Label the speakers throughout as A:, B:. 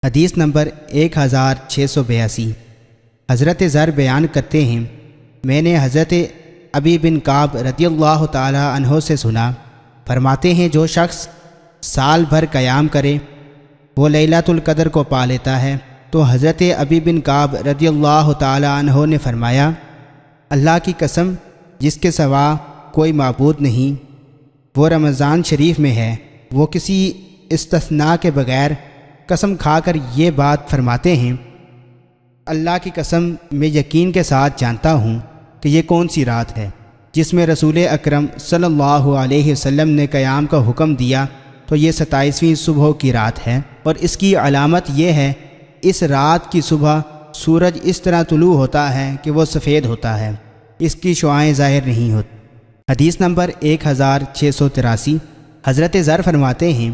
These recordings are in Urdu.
A: حدیث نمبر 1682۔ حضرت ذر بیان کرتے ہیں، میں نے حضرت ابی بن کعب رضی اللہ تعالی عنہ سے سنا، فرماتے ہیں جو شخص سال بھر قیام کرے وہ لیلۃ القدر کو پا لیتا ہے۔ تو حضرت ابی بن کعب رضی اللہ تعالی عنہ نے فرمایا، اللہ کی قسم جس کے سوا کوئی معبود نہیں، وہ رمضان شریف میں ہے۔ وہ کسی استثناء کے بغیر قسم کھا کر یہ بات فرماتے ہیں، اللہ کی قسم میں یقین کے ساتھ جانتا ہوں کہ یہ کون سی رات ہے جس میں رسول اکرم صلی اللہ علیہ وسلم نے قیام کا حکم دیا، تو یہ 27ویں صبح کی رات ہے، اور اس کی علامت یہ ہے اس رات کی صبح سورج اس طرح طلوع ہوتا ہے کہ وہ سفید ہوتا ہے، اس کی شعاعیں ظاہر نہیں ہوتی۔ حدیث نمبر 1683۔ حضرت ذر فرماتے ہیں،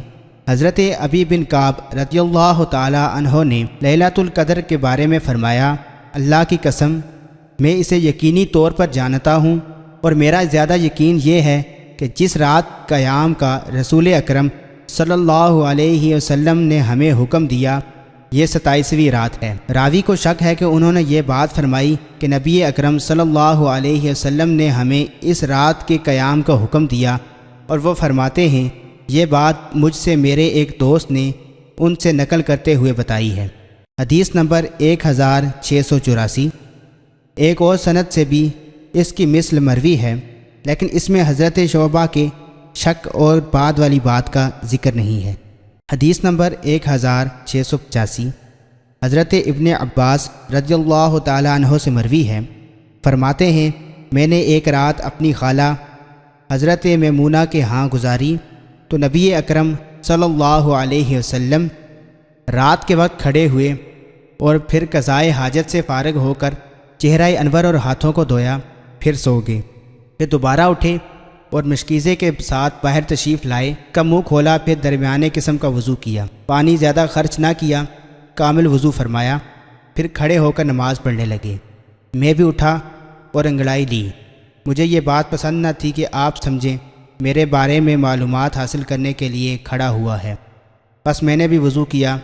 A: حضرت ابی بن کعب رضی اللہ تعالی عنہ نے لیلۃ القدر کے بارے میں فرمایا، اللہ کی قسم میں اسے یقینی طور پر جانتا ہوں، اور میرا زیادہ یقین یہ ہے کہ جس رات قیام کا رسول اکرم صلی اللہ علیہ وسلم نے ہمیں حکم دیا یہ 27ویں رات ہے۔ راوی کو شک ہے کہ انہوں نے یہ بات فرمائی کہ نبی اکرم صلی اللہ علیہ وسلم نے ہمیں اس رات کے قیام کا حکم دیا، اور وہ فرماتے ہیں یہ بات مجھ سے میرے ایک دوست نے ان سے نقل کرتے ہوئے بتائی ہے۔ حدیث نمبر 1684۔ ایک اور سند سے بھی اس کی مثل مروی ہے، لیکن اس میں حضرت شعبہ کے شک اور بعد والی بات کا ذکر نہیں ہے۔ حدیث نمبر 1685۔ حضرت ابن عباس رضی اللہ تعالی عنہ سے مروی ہے، فرماتے ہیں میں نے ایک رات اپنی خالہ حضرت میمونہ کے ہاں گزاری، تو نبی اکرم صلی اللہ علیہ وسلم رات کے وقت کھڑے ہوئے اور پھر قضائے حاجت سے فارغ ہو کر چہرہ انور اور ہاتھوں کو دھویا، پھر سو گئے۔ پھر دوبارہ اٹھے اور مشکیزے کے ساتھ باہر تشریف لائے، کا منہ کھولا، پھر درمیانے قسم کا وضو کیا، پانی زیادہ خرچ نہ کیا، کامل وضو فرمایا، پھر کھڑے ہو کر نماز پڑھنے لگے۔ میں بھی اٹھا اور انگڑائی لی۔ مجھے یہ بات پسند نہ تھی کہ آپ سمجھیں میرے بارے میں معلومات حاصل کرنے کے لیے کھڑا ہوا ہے، بس میں نے بھی وضو کیا۔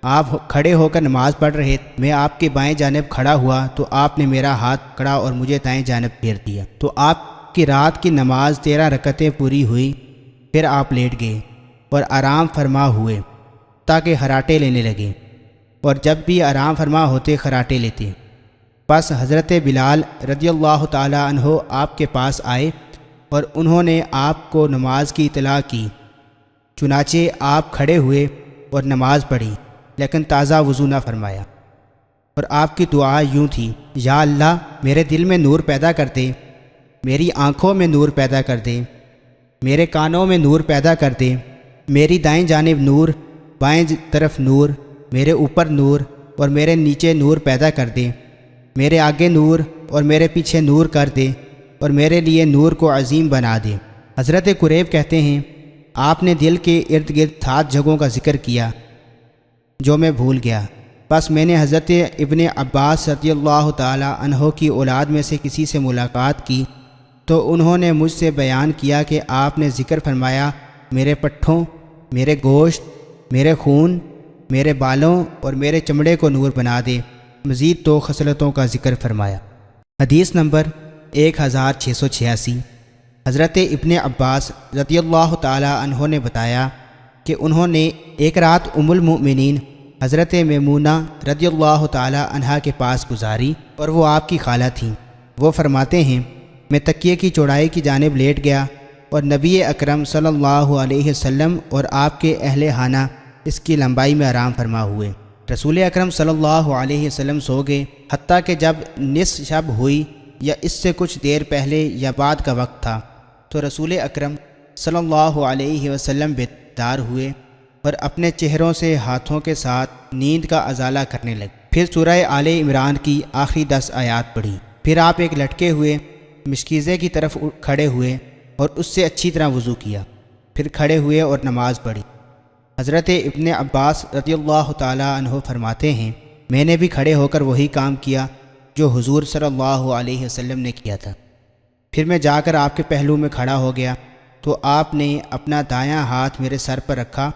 A: آپ کھڑے ہو کر نماز پڑھ رہے، میں آپ کے بائیں جانب کھڑا ہوا تو آپ نے میرا ہاتھ پکڑا اور مجھے دائیں جانب پھیر دیا، تو آپ کی رات کی نماز 13 رکعتیں پوری ہوئی۔ پھر آپ لیٹ گئے اور آرام فرما ہوئے تاکہ خراٹے لینے لگے، اور جب بھی آرام فرما ہوتے خراٹے لیتے۔ بس حضرت بلال رضی اللہ تعالی عنہ آپ کے پاس آئے اور انہوں نے آپ کو نماز کی اطلاع کی، چنانچہ آپ کھڑے ہوئے اور نماز پڑھی، لیکن تازہ وضو نہ فرمایا، اور آپ کی دعا یوں تھی، یا اللہ میرے دل میں نور پیدا کر دے، میری آنکھوں میں نور پیدا کر دے، میرے کانوں میں نور پیدا کر دے، میری دائیں جانب نور، بائیں طرف نور، میرے اوپر نور اور میرے نیچے نور پیدا کر دے، میرے آگے نور اور میرے پیچھے نور کر دے، اور میرے لیے نور کو عظیم بنا دے۔ حضرت قریب کہتے ہیں آپ نے دل کے ارد گرد 7 جگہوں کا ذکر کیا جو میں بھول گیا، بس میں نے حضرت ابن عباس رضی اللہ تعالی عنہ کی اولاد میں سے کسی سے ملاقات کی، تو انہوں نے مجھ سے بیان کیا کہ آپ نے ذکر فرمایا میرے پٹھوں، میرے گوشت، میرے خون، میرے بالوں اور میرے چمڑے کو نور بنا دے، مزید 2 خصلتوں کا ذکر فرمایا۔ حدیث نمبر 1686۔ حضرت ابن عباس رضی اللہ تعالی عنہ نے بتایا کہ انہوں نے ایک رات ام المؤمنین حضرت میمونہ رضی اللہ تعالی عنہا کے پاس گزاری، اور وہ آپ کی خالہ تھیں۔ وہ فرماتے ہیں میں تکیے کی چوڑائی کی جانب لیٹ گیا، اور نبی اکرم صلی اللہ علیہ وسلم اور آپ کے اہل خانہ اس کی لمبائی میں آرام فرما ہوئے۔ رسول اکرم صلی اللہ علیہ وسلم سو گئے، حتیٰ کہ جب نصف شب ہوئی یا اس سے کچھ دیر پہلے یا بعد کا وقت تھا، تو رسول اکرم صلی اللہ علیہ وسلم بیدار ہوئے اور اپنے چہروں سے ہاتھوں کے ساتھ نیند کا ازالہ کرنے لگے۔ پھر سورہ آل عمران کی آخری 10 آیات پڑھی۔ پھر آپ ایک لٹکے ہوئے مشکیزے کی طرف کھڑے ہوئے اور اس سے اچھی طرح وضو کیا، پھر کھڑے ہوئے اور نماز پڑھی۔ حضرت ابن عباس رضی اللہ تعالی عنہ فرماتے ہیں میں نے بھی کھڑے ہو کر وہی کام کیا جو حضور صلی اللہ علیہ وسلم نے کیا تھا۔ پھر میں جا کر آپ کے پہلو میں کھڑا ہو گیا، تو آپ نے اپنا دایاں ہاتھ میرے سر پر رکھا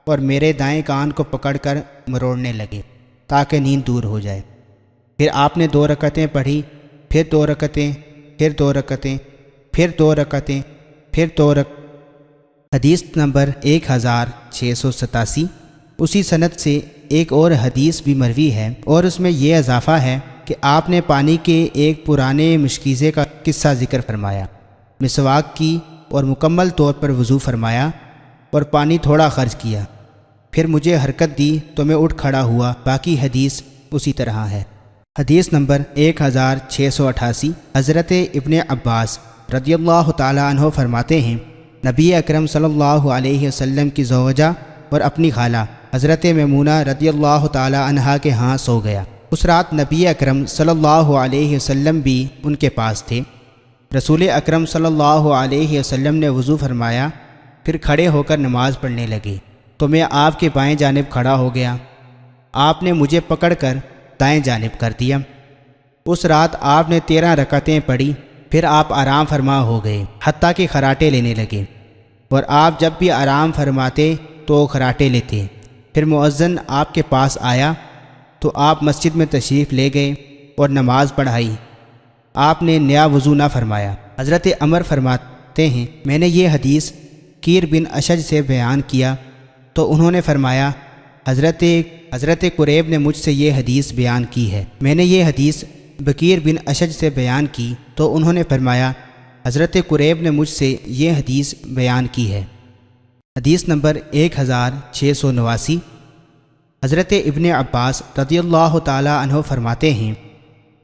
A: اور میرے دائیں کان کو پکڑ کر مروڑنے لگے تاکہ نیند دور ہو جائے۔ پھر آپ نے 2 رکعتیں پڑھی، پھر 2 رکعتیں، پھر 2 رکعتیں، پھر 2 رکعتیں، پھر 2 رکعتیں۔ حدیث نمبر 1687۔ اسی سند سے ایک اور حدیث بھی مروی ہے اور اس میں یہ اضافہ ہے کہ آپ نے پانی کے ایک پرانے مشکیزے کا قصہ ذکر فرمایا، مسواک کی اور مکمل طور پر وضو فرمایا اور پانی تھوڑا خرچ کیا، پھر مجھے حرکت دی تو میں اٹھ کھڑا ہوا۔ باقی حدیث اسی طرح ہے۔ حدیث نمبر 1688۔ حضرت ابن عباس رضی اللہ تعالی عنہ فرماتے ہیں، نبی اکرم صلی اللہ علیہ وسلم کی زوجہ اور اپنی خالہ حضرت میمونہ رضی اللہ تعالی عنہا کے ہاں سو گیا۔ اس رات نبی اکرم صلی اللہ علیہ وسلم بھی ان کے پاس تھے۔ رسول اکرم صلی اللہ علیہ وسلم نے وضو فرمایا، پھر کھڑے ہو کر نماز پڑھنے لگے تو میں آپ کے بائیں جانب کھڑا ہو گیا۔ آپ نے مجھے پکڑ کر دائیں جانب کر دیا۔ اس رات آپ نے 13 رکعتیں پڑھی، پھر آپ آرام فرما ہو گئے حتیٰ کہ خراٹے لینے لگے، اور آپ جب بھی آرام فرماتے تو خراٹے لیتے۔ پھر مؤذن آپ کے پاس آیا تو آپ مسجد میں تشریف لے گئے اور نماز پڑھائی۔ آپ نے نیا وضو نہ فرمایا۔ حضرت عمر فرماتے ہیں، میں نے یہ حدیث کیر بن اشج سے بیان کیا تو انہوں نے فرمایا، حضرت قریب نے مجھ سے یہ حدیث بیان کی ہے۔ میں نے یہ حدیث بکیر بن اشج سے بیان کی تو انہوں نے فرمایا، حضرت قریب نے مجھ سے یہ حدیث بیان کی ہے۔ حدیث نمبر 1689۔ حضرت ابن عباس رضی اللہ تعالی عنہ فرماتے ہیں،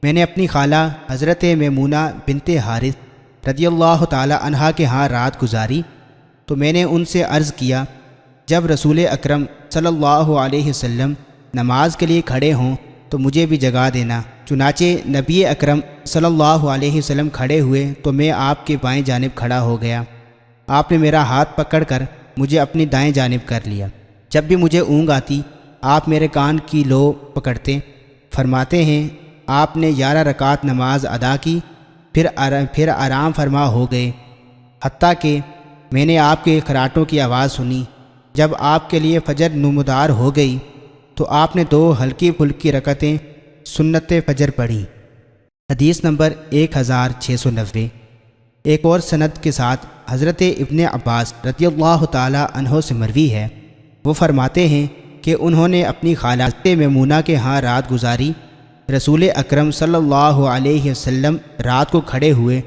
A: میں نے اپنی خالہ حضرت میمونہ بنت حارث رضی اللہ تعالی عنہا کے ہاں رات گزاری تو میں نے ان سے عرض کیا، جب رسول اکرم صلی اللہ علیہ وسلم نماز کے لیے کھڑے ہوں تو مجھے بھی جگا دینا۔ چنانچہ نبی اکرم صلی اللہ علیہ وسلم کھڑے ہوئے تو میں آپ کے بائیں جانب کھڑا ہو گیا۔ آپ نے میرا ہاتھ پکڑ کر مجھے اپنی دائیں جانب کر لیا۔ جب بھی مجھے اونگ آتی آپ میرے کان کی لو پکڑتے۔ فرماتے ہیں، آپ نے 11 رکعت نماز ادا کی، پھر آرام فرما ہو گئے حتیٰ کہ میں نے آپ کے خراٹوں کی آواز سنی۔ جب آپ کے لیے فجر نمودار ہو گئی تو آپ نے 2 ہلکی پھلکی رکعتیں سنت فجر پڑھی۔ حدیث نمبر 1690۔ ایک اور سند کے ساتھ حضرت ابن عباس رضی اللہ تعالی عنہ سے مروی ہے، وہ فرماتے ہیں کہ انہوں نے اپنی خالہ حضرت میمونہ کے ہاں رات گزاری۔ رسول اکرم صلی اللہ علیہ وسلم رات کو کھڑے ہوئے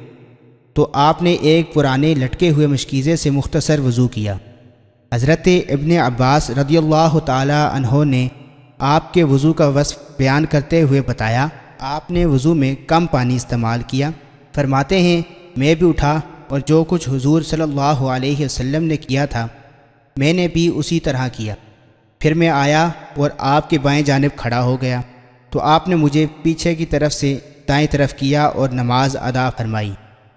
A: تو آپ نے ایک پرانے لٹکے ہوئے مشکیزے سے مختصر وضو کیا۔ حضرت ابن عباس رضی اللہ تعالی عنہ نے آپ کے وضو کا وصف بیان کرتے ہوئے بتایا، آپ نے وضو میں کم پانی استعمال کیا۔ فرماتے ہیں، میں بھی اٹھا اور جو کچھ حضور صلی اللہ علیہ وسلم نے کیا تھا میں نے بھی اسی طرح کیا۔ پھر میں آیا اور آپ کے بائیں جانب کھڑا ہو گیا تو آپ نے مجھے پیچھے کی طرف سے دائیں طرف کیا اور نماز ادا فرمائی۔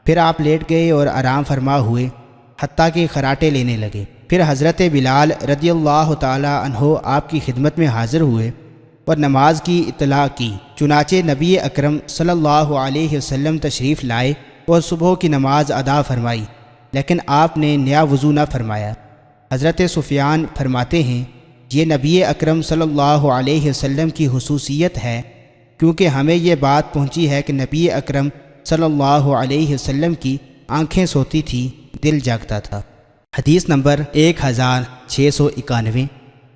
A: پھر آپ لیٹ گئے اور آرام فرما ہوئے حتیٰ کہ خراٹے لینے لگے۔ پھر حضرت بلال رضی اللہ تعالی عنہ آپ کی خدمت میں حاضر ہوئے اور نماز کی اطلاع کی۔ چنانچہ نبی اکرم صلی اللہ علیہ وسلم تشریف لائے اور صبح کی نماز ادا فرمائی، لیکن آپ نے نیا وضو نہ فرمایا۔ حضرت سفیان فرماتے ہیں، یہ نبی اکرم صلی اللہ علیہ وسلم کی خصوصیت ہے، کیونکہ ہمیں یہ بات پہنچی ہے کہ نبی اکرم صلی اللہ علیہ وسلم کی آنکھیں سوتی تھی، دل جاگتا تھا۔ حدیث نمبر 1691۔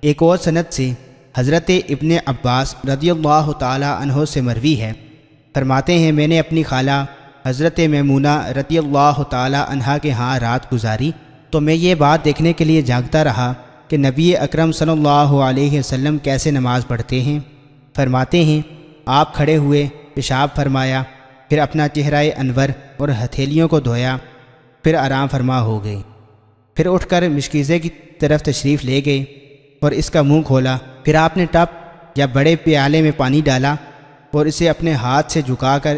A: ایک اور سند سے حضرت ابن عباس رضی اللہ تعالی عنہ سے مروی ہے، فرماتے ہیں، میں نے اپنی خالہ حضرت میمونہ رضی اللہ تعالی عنہا کے ہاں رات گزاری تو میں یہ بات دیکھنے کے لیے جاگتا رہا کہ نبی اکرم صلی اللہ علیہ وسلم کیسے نماز پڑھتے ہیں۔ فرماتے ہیں، آپ کھڑے ہوئے، پیشاب فرمایا، پھر اپنا چہرہ انور اور ہتھیلیوں کو دھویا، پھر آرام فرما ہو گئے۔ پھر اٹھ کر مشکیزے کی طرف تشریف لے گئے اور اس کا منہ کھولا۔ پھر آپ نے ٹپ یا بڑے پیالے میں پانی ڈالا اور اسے اپنے ہاتھ سے جھکا کر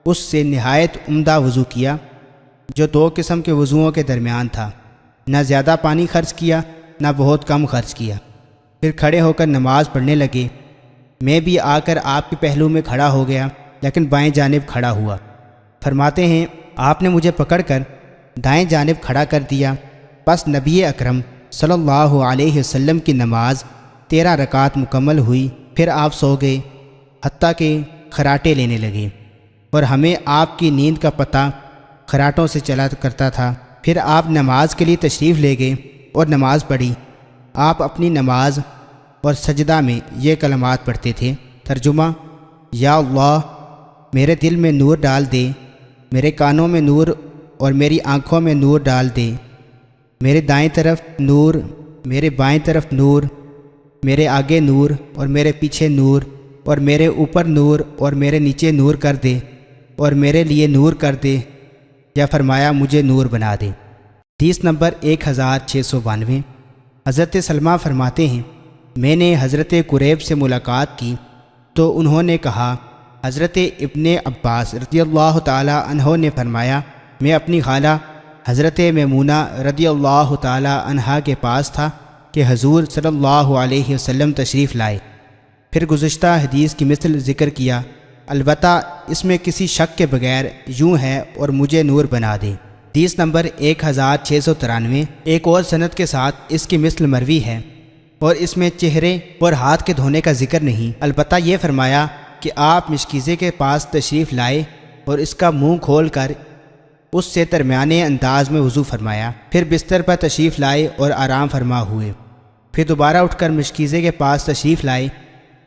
A: اس سے نہایت عمدہ وضو کیا، جو 2 قسم کے وضوؤں کے درمیان تھا۔ نہ زیادہ پانی خرچ کیا نہ بہت کم خرچ کیا۔ پھر کھڑے ہو کر نماز پڑھنے لگے۔ میں بھی آ کر آپ کے پہلو میں کھڑا ہو گیا، لیکن بائیں جانب کھڑا ہوا۔ فرماتے ہیں، آپ نے مجھے پکڑ کر دائیں جانب کھڑا کر دیا، پس نبی اکرم صلی اللہ علیہ وسلم کی نماز 13 رکعت مکمل ہوئی، پھر آپ سو گئے حتیٰ کہ خراٹے لینے لگے، اور ہمیں آپ کی نیند کا پتہ خراٹوں سے چلا کرتا تھا۔ پھر آپ نماز کے لیے تشریف لے گئے اور نماز پڑھی۔ آپ اپنی نماز اور سجدہ میں یہ کلمات پڑھتے تھے۔ ترجمہ: یا اللہ، میرے دل میں نور ڈال دے، میرے کانوں میں نور اور میری آنکھوں میں نور ڈال دے، میرے دائیں طرف نور، میرے بائیں طرف نور، میرے آگے نور اور میرے پیچھے نور، اور میرے اوپر نور اور میرے نیچے نور کر دے، اور میرے لیے نور کر دے، یا فرمایا مجھے نور بنا دے۔ حدیث نمبر 1692۔ حضرت سلمہ فرماتے ہیں میں نے حضرت قریب سے ملاقات کی تو انہوں نے کہا حضرت ابن عباس رضی اللہ تعالی عنہ نے فرمایا میں اپنی خالہ حضرت میمونہ رضی اللہ تعالی عنہا کے پاس تھا کہ حضور صلی اللہ علیہ وسلم تشریف لائے۔ پھر گزشتہ حدیث کی مثل ذکر کیا، البتہ اس میں کسی شک کے بغیر یوں ہے اور مجھے نور بنا دے۔ حدیث نمبر 1693۔ ایک اور سند کے ساتھ اس کی مثل مروی ہے، اور اس میں چہرے اور ہاتھ کے دھونے کا ذکر نہیں، البتہ یہ فرمایا کہ آپ مشکیزے کے پاس تشریف لائے اور اس کا منہ کھول کر اس سے درمیانے انداز میں وضو فرمایا، پھر بستر پر تشریف لائے اور آرام فرما ہوئے، پھر دوبارہ اٹھ کر مشکیزے کے پاس تشریف لائے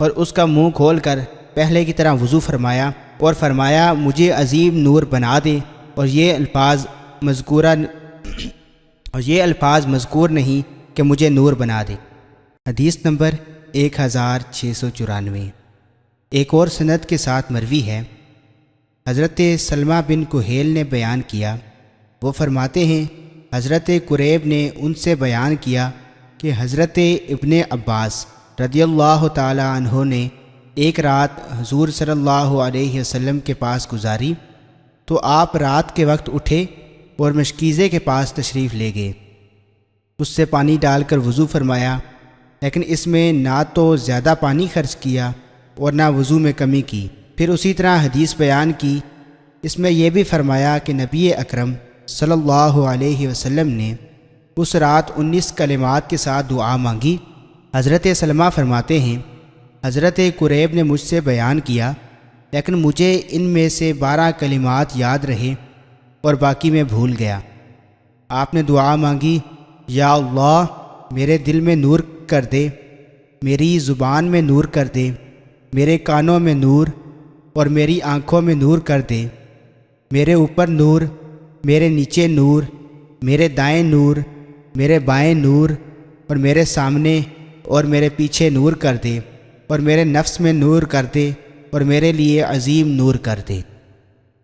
A: اور اس کا منہ کھول کر پہلے کی طرح وضو فرمایا اور فرمایا مجھے عظیم نور بنا دے، اور یہ الفاظ مذکور نہیں کہ مجھے نور بنا دے۔ حدیث نمبر 1694۔ ایک اور سند کے ساتھ مروی ہے، حضرت سلمہ بن کہیل نے بیان کیا، وہ فرماتے ہیں حضرت قریب نے ان سے بیان کیا کہ حضرت ابن عباس رضی اللہ تعالی عنہ نے ایک رات حضور صلی اللہ علیہ وسلم کے پاس گزاری تو آپ رات کے وقت اٹھے اور مشکیزے کے پاس تشریف لے گئے، اس سے پانی ڈال کر وضو فرمایا، لیکن اس میں نہ تو زیادہ پانی خرچ کیا اور نہ وضو میں کمی کی۔ پھر اسی طرح حدیث بیان کی، اس میں یہ بھی فرمایا کہ نبی اکرم صلی اللہ علیہ وسلم نے اس رات 19 کلمات کے ساتھ دعا مانگی۔ حضرت سلمہ فرماتے ہیں حضرت قریب نے مجھ سے بیان کیا، لیکن مجھے ان میں سے 12 کلمات یاد رہے اور باقی میں بھول گیا۔ آپ نے دعا مانگی، یا اللہ میرے دل میں نور کر دے، میری زبان میں نور کر دے، میرے کانوں میں نور اور میری آنکھوں میں نور کر دے، میرے اوپر نور، میرے نیچے نور، میرے دائیں نور، میرے بائیں نور، اور میرے سامنے اور میرے پیچھے نور کر دے، اور میرے نفس میں نور کر دے، اور میرے لیے عظیم نور کر دے۔